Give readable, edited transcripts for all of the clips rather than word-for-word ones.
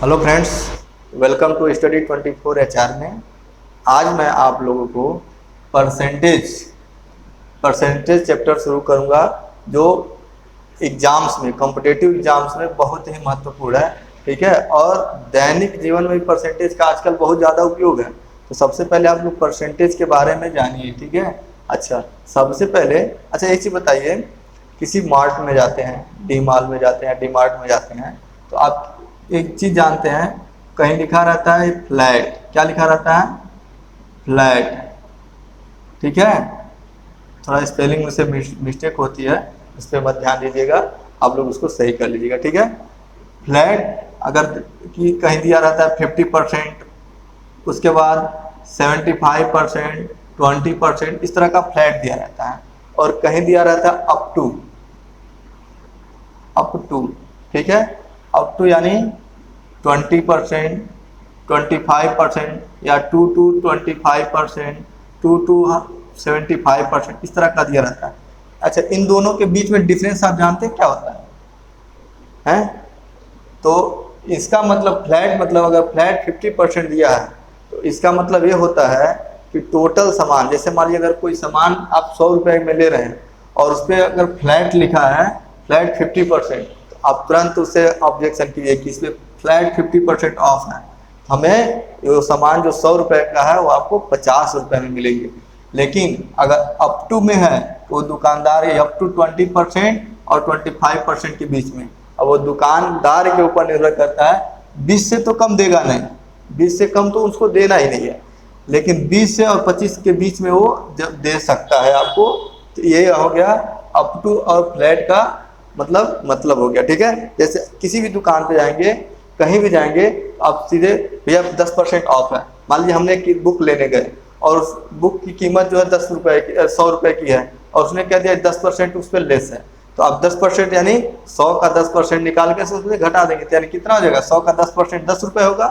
Hello friends, welcome to study 24 HR में। आज मैं आप लोगों को परसेंटेज परसेंटेज चैप्टर शुरू करूंगा, जो एग्जाम्स में, कॉम्पिटिटिव एग्जाम्स में बहुत ही महत्वपूर्ण है। ठीक है, और दैनिक जीवन में परसेंटेज का आजकल बहुत ज़्यादा उपयोग है। तो सबसे पहले आप लोग परसेंटेज के बारे में जानिए। ठीक है, अच्छा सबसे पहले एक चीज़ बताइए, किसी मार्ट में जाते हैं, डी मॉल में जाते हैं, डी मार्ट में जाते हैं, तो आप एक चीज जानते हैं, कहीं लिखा रहता है फ्लैट। क्या लिखा रहता है? फ्लैट। ठीक है, थोड़ा स्पेलिंग में से मिस्टेक होती है, उस पर मत ध्यान दीजिएगा, आप लोग उसको सही कर लीजिएगा। ठीक है, फ्लैट अगर कि कहीं दिया रहता है 50%, उसके बाद 75%, 20%, इस तरह का फ्लैट दिया रहता है, और कहीं दिया रहता है अप टू। ठीक है, अप टू यानी 20%, 25% या 2 to 25%, 2 to 75%, इस तरह का दिया रहता है। अच्छा, इन दोनों के बीच में डिफरेंस आप जानते हैं क्या होता है? तो इसका मतलब फ्लैट, मतलब अगर फ्लैट 50% दिया है तो इसका मतलब ये होता है कि टोटल सामान, जैसे मान लीजिए अगर कोई सामान आप 100 रुपये में ले रहे हैं और उस पर अगर फ्लैट लिखा है, फ्लैट 50%, तो आप तुरंत उससे ऑब्जेक्शन कीजिए कि इसमें फ्लैट 50% ऑफ है, हमें वो सामान जो 100 रुपये का है वो आपको 50 रुपये में मिलेंगे। लेकिन अगर अप टू में है तो वो दुकानदार अप टू 20% और 25% के बीच में, अब वो दुकानदार के ऊपर निर्भर करता है, 20 से तो कम देगा नहीं, 20 से कम तो उसको देना ही नहीं है, लेकिन 20 से और 25 के बीच में वो जब दे सकता है आपको। तो ये हो गया अप टू और फ्लैट का मतलब हो गया। ठीक है, जैसे किसी भी दुकान पे जाएंगे, कहीं भी जाएंगे, आप सीधे भैया 10% ऑफ है, मान लीजिए हमने एक बुक लेने गए और उस बुक की कीमत जो है 10 रुपये की, 100 रुपये की है, और उसने कह दिया 10% उस पर लेस है, तो आप 10% यानी 100 का 10% निकाल के उसमें घटा देंगे, तो यानी कितना हो जाएगा? 100 का 10% 10 रुपये होगा,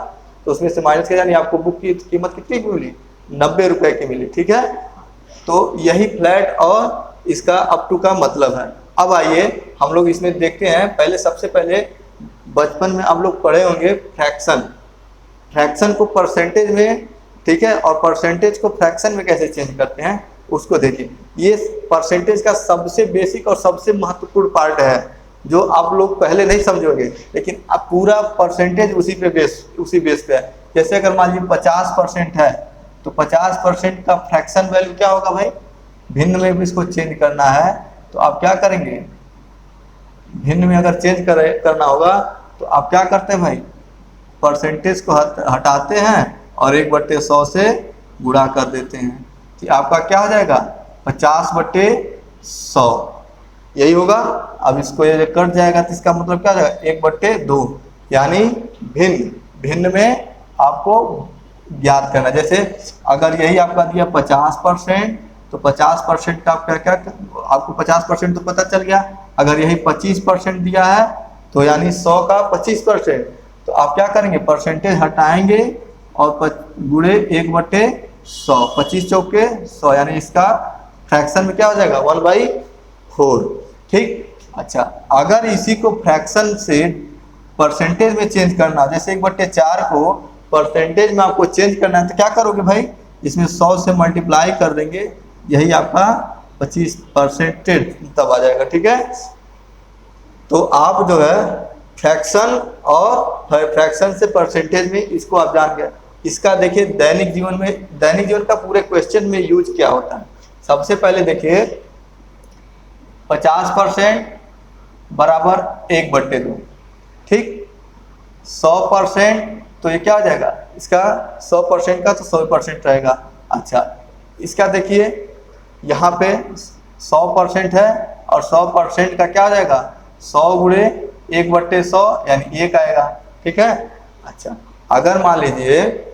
तो उसमें से माइनस किया, यानी आपको बुक की कीमत कितनी की मिली? 90 रुपये की मिली। ठीक है, तो यही फ्लैट और इसका अप टू का मतलब है। अब आइए हम लोग इसमें देखते हैं। पहले सबसे पहले बचपन में आप लोग पढ़े होंगे फ्रैक्शन को परसेंटेज में, ठीक है, और परसेंटेज को फ्रैक्शन में कैसे चेंज करते हैं उसको देखिए। ये परसेंटेज का सबसे बेसिक और सबसे महत्वपूर्ण पार्ट है, जो आप लोग पहले नहीं समझोगे, लेकिन अब पूरा परसेंटेज उसी बेस पे है। जैसे अगर मान लीजिए 50% है, तो 50% का फ्रैक्शन वैल्यू क्या होगा भाई? भिन्न में भी इसको चेंज करना है, तो आप क्या करेंगे? भिन्न में अगर चेंज करना होगा तो आप क्या करते हैं भाई? परसेंटेज को हटाते हैं और 1/100 से गुणा कर देते हैं, कि आपका क्या हो जाएगा? 50/100, यही होगा। अब इसको ये कट जाएगा तो इसका मतलब क्या हो जाएगा? 1/2, यानी भिन्न में आपको ज्ञात करना। जैसे अगर यही आपका दिया 50%, तो 50% का क्या आपको 50% तो पता चल गया। अगर यही 25% दिया है, तो यानी 100 का 25%, तो आप क्या करेंगे? परसेंटेज हटाएंगे और गुणे 1/100, 25 चौके 100, यानी इसका फ्रैक्शन में क्या हो जाएगा? 1/4। ठीक, अच्छा अगर इसी को फ्रैक्शन से परसेंटेज में चेंज करना, जैसे 1/4 को परसेंटेज में आपको चेंज करना है, तो क्या करोगे भाई? इसमें 100 से मल्टीप्लाई कर देंगे, यही आपका 25% तब आ जाएगा। ठीक है, तो आप जो है फ्रैक्शन और फ्रैक्शन से परसेंटेज में, इसको आप जान गए। इसका देखिए दैनिक जीवन का पूरे क्वेश्चन में यूज क्या होता है। सबसे पहले देखिए 50% बराबर 1/2, ठीक, 100%, तो ये क्या हो जाएगा? इसका 100% का तो 100% रहेगा। अच्छा, इसका देखिए यहाँ पे 100% है, और 100% का क्या हो जाएगा? 100 गुणे 1/100, यानी 1 आएगा। ठीक है, अच्छा अगर मान लीजिए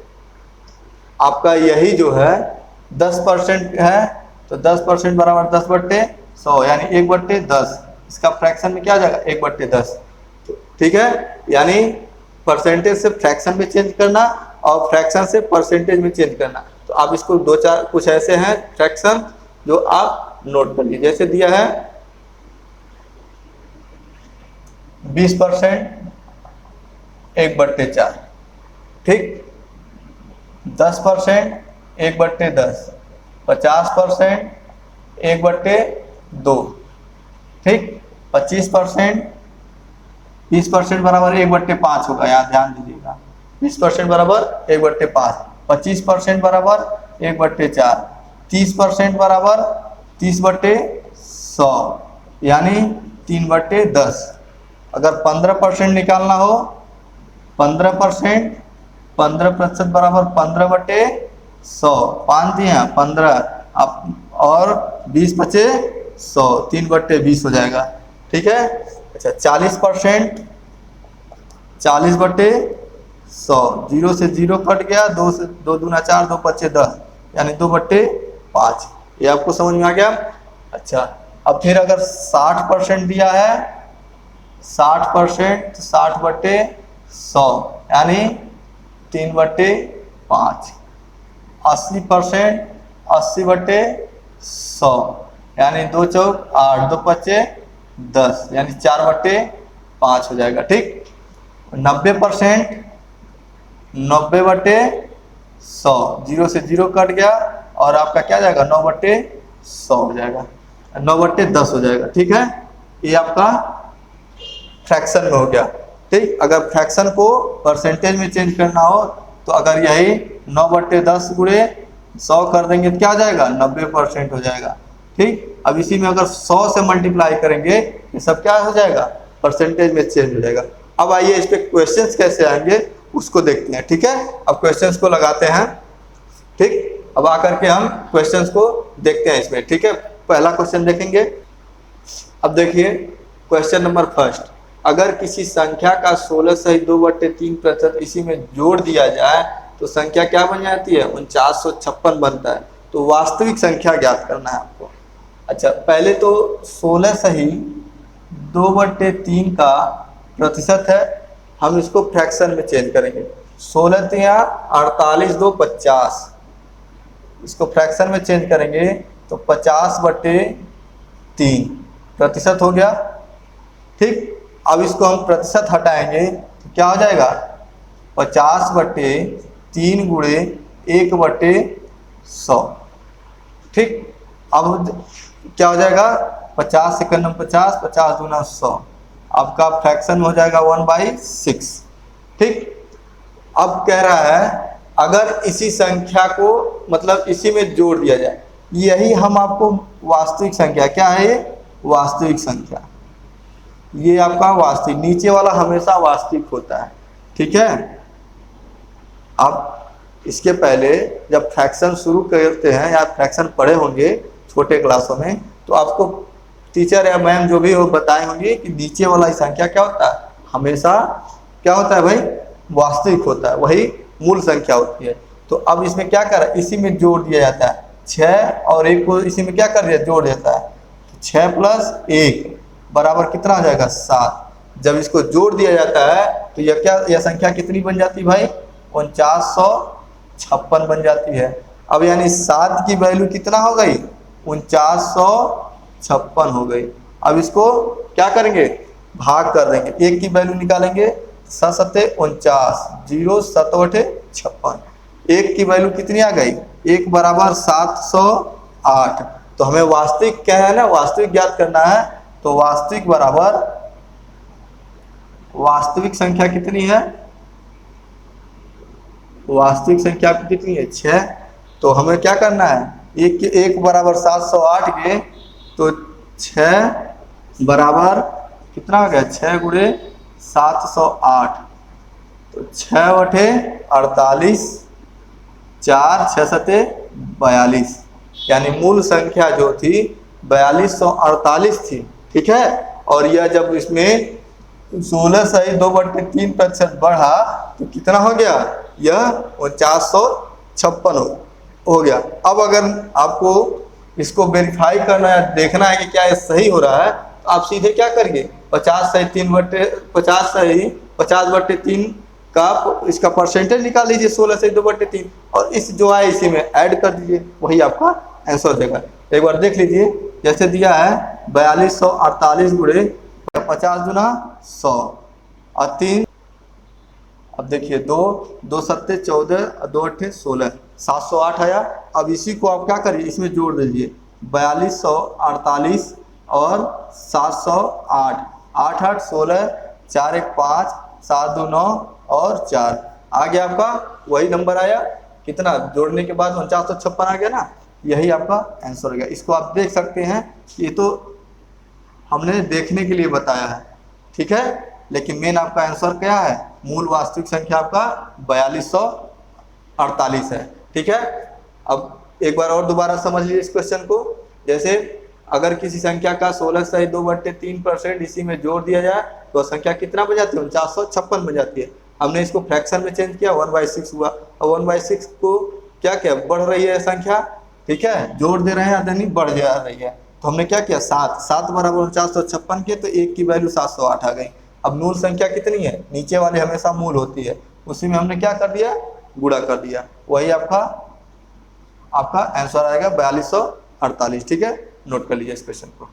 आपका यही जो है 10% है, तो 10% बराबर 10/100, यानी 1/10, इसका फ्रैक्शन में क्या आ जाएगा? 1/10। ठीक है, यानी परसेंटेज से फ्रैक्शन में चेंज करना और फ्रैक्शन से परसेंटेज में चेंज करना। तो आप इसको 2-4 कुछ ऐसे हैं फ्रैक्शन जो आप नोट कर लीजिए। जैसे दिया है 20%, 1/4, ठीक। 10% 1/10, 50% 1/2, ठीक। 25%, 20% बराबर 1/5 होगा, यहाँ ध्यान दीजिएगा। 20% बराबर 1/5, 25% बराबर 1/4, 30% बराबर 30/100, यानी 3/10। अगर 15% निकालना हो, 15%, 15% बराबर 15/100, 5 दिए 15, आप और 20 बचे 100, 3/20 हो जाएगा, ठीक है। अच्छा 40%, 40/100, 0 से 0 कट गया, 2 से 2 दूना 4, 2 पच्चे 10, यानी 2/5। ये आपको समझ में आ गया। अच्छा अब फिर अगर 60% दिया है, 60%, 60/100, यानी 3/5। 80%, 80/100, यानी 2 चौक 8, 2 पच्चे 10, यानी 4/5 हो जाएगा, ठीक। 90%, 90/100, 0 से 0 कट गया और आपका क्या जाएगा 9/100 हो जाएगा, 9/10 हो जाएगा, ठीक है। ये आपका फ्रैक्शन में हो गया, ठीक। अगर फ्रैक्शन को परसेंटेज में चेंज करना हो तो अगर यही 9/10 गुणे 100 कर देंगे तो क्या हो जाएगा 90% हो जाएगा, ठीक। अब इसी में अगर 100 से मल्टीप्लाई करेंगे ये सब क्या हो जाएगा परसेंटेज में चेंज हो जाएगा। अब आइए इस पे क्वेश्चंस कैसे आएंगे उसको देखते हैं, ठीक है। अब क्वेश्चंस को लगाते हैं, ठीक। अब आकर के हम क्वेश्चंस को देखते हैं इसमें, ठीक है। पहला क्वेश्चन देखेंगे। अब देखिए क्वेश्चन नंबर फर्स्ट, अगर किसी संख्या का 16 सही 2/3% इसी में जोड़ दिया जाए तो संख्या क्या बन जाती है 4956 बनता है। तो वास्तविक संख्या ज्ञात करना है आपको। अच्छा पहले तो 16 सही 2/3 का प्रतिशत है, हम इसको फ्रैक्शन में चेंज करेंगे। 16 तिया 48, 2 50, इसको फ्रैक्शन में चेंज करेंगे तो 50/3 प्रतिशत हो गया, ठीक। अब इसको हम प्रतिशत हटाएंगे तो क्या हो जाएगा 50/3 गुणे 1/100, ठीक। अब क्या हो जाएगा 50 सेकंड में 50, 50 दूना 100, आपका फ्रैक्शन हो जाएगा 1/6, ठीक। अब कह रहा है अगर इसी संख्या को मतलब इसी में जोड़ दिया जाए, यही हम आपको वास्तविक संख्या क्या है ये वास्तविक संख्या, ये आपका वास्तविक, नीचे वाला हमेशा वास्तविक होता है, ठीक है। अब इसके पहले जब फ्रैक्शन शुरू करते हैं या फ्रैक्शन पढ़े होंगे छोटे क्लासों में तो आपको टीचर या मैम जो भी हो बताए होंगे कि नीचे वाला संख्या क्या होता है हमेशा क्या होता है भाई वास्तविक होता है, वही मूल संख्या होती है। तो अब इसमें क्या कर रहा है इसी में जोड़ दिया जाता है, 6 और 1 को इसी में क्या कर दिया जोड़ देता है, 6 + 1 बराबर कितना हो जाएगा 7। जब इसको जोड़ दिया जाता है तो यह संख्या कितनी बन जाती है भाई 4956 बन जाती है। अब यानी 7 की वैल्यू कितना हो गई 4956 हो गई। अब इसको क्या करेंगे भाग कर देंगे, 1 की वैल्यू निकालेंगे 7 × 49, 0 7 × 56, 1 की वैल्यू कितनी आ गई 1 बराबर 708। तो हमें वास्तविक क्या है ना वास्तविक ज्ञात करना है, तो वास्तविक बराबर वास्तविक संख्या कितनी है वास्तविक संख्या कितनी है 6। तो हमें क्या करना है 1 बराबर 708 के, तो 6 बराबर कितना हो गया 6 गुणे 708, तो 6/48, 4 6 7 42, यानी मूल संख्या जो थी 4248 थी, ठीक है। और यह जब इसमें 16 सही 2/3% बढ़ा तो कितना हो गया यह 4956 हो गया। अब अगर आपको इसको वेरीफाई करना है देखना है कि क्या ये सही हो रहा है तो आप सीधे क्या करिए 50/3 का इसका परसेंटेज निकाल लीजिए 16 से 2/3 और इस जो है इसी में ऐड कर दीजिए, वही आपका आंसर हो जाएगा। एक बार देख लीजिए जैसे दिया है 4248 गुणे 50 × 100 और 3 अब देखिए 2 2 सत्ते 14 2 अट्ठे 16 708 आया। अब इसी को आप क्या करिए, इसमें जोड़ दीजिए 4248 और 708, 8 8 16, 4 1 5, 7 2 9 और 4 आ गया आपका वही नंबर आया। कितना जोड़ने के बाद 4956 आ गया ना, यही आपका आंसर हो गया। इसको आप देख सकते हैं, ये तो हमने देखने के लिए बताया है, ठीक है, लेकिन मेन आपका आंसर क्या है, मूल वास्तविक संख्या आपका 4248 है, ठीक है। अब एक बार और दोबारा समझ लीजिए इस क्वेश्चन को। जैसे अगर किसी संख्या का 16/2/3% इसी में जोड़ दिया जाए तो संख्या कितना बन जाती है, 4956 बन जाती है। हमने इसको फ्रैक्शन में चेंज किया, 1/6 हुआ। अब 1/6 को क्या क्या बढ़ रही है संख्या, ठीक है, जोड़ दे रहे हैं यानी बढ़ जा रही है, तो हमने क्या किया 7 बराबर 4956 के, तो एक की वैल्यू 708 आ गई। अब मूल संख्या कितनी है, नीचे वाले हमेशा मूल होती है, उसी में हमने क्या कर दिया, गुणा कर दिया, वही आपका आंसर आएगा 4248, ठीक है। नोट कर लीजिए इस क्वेश्चन को।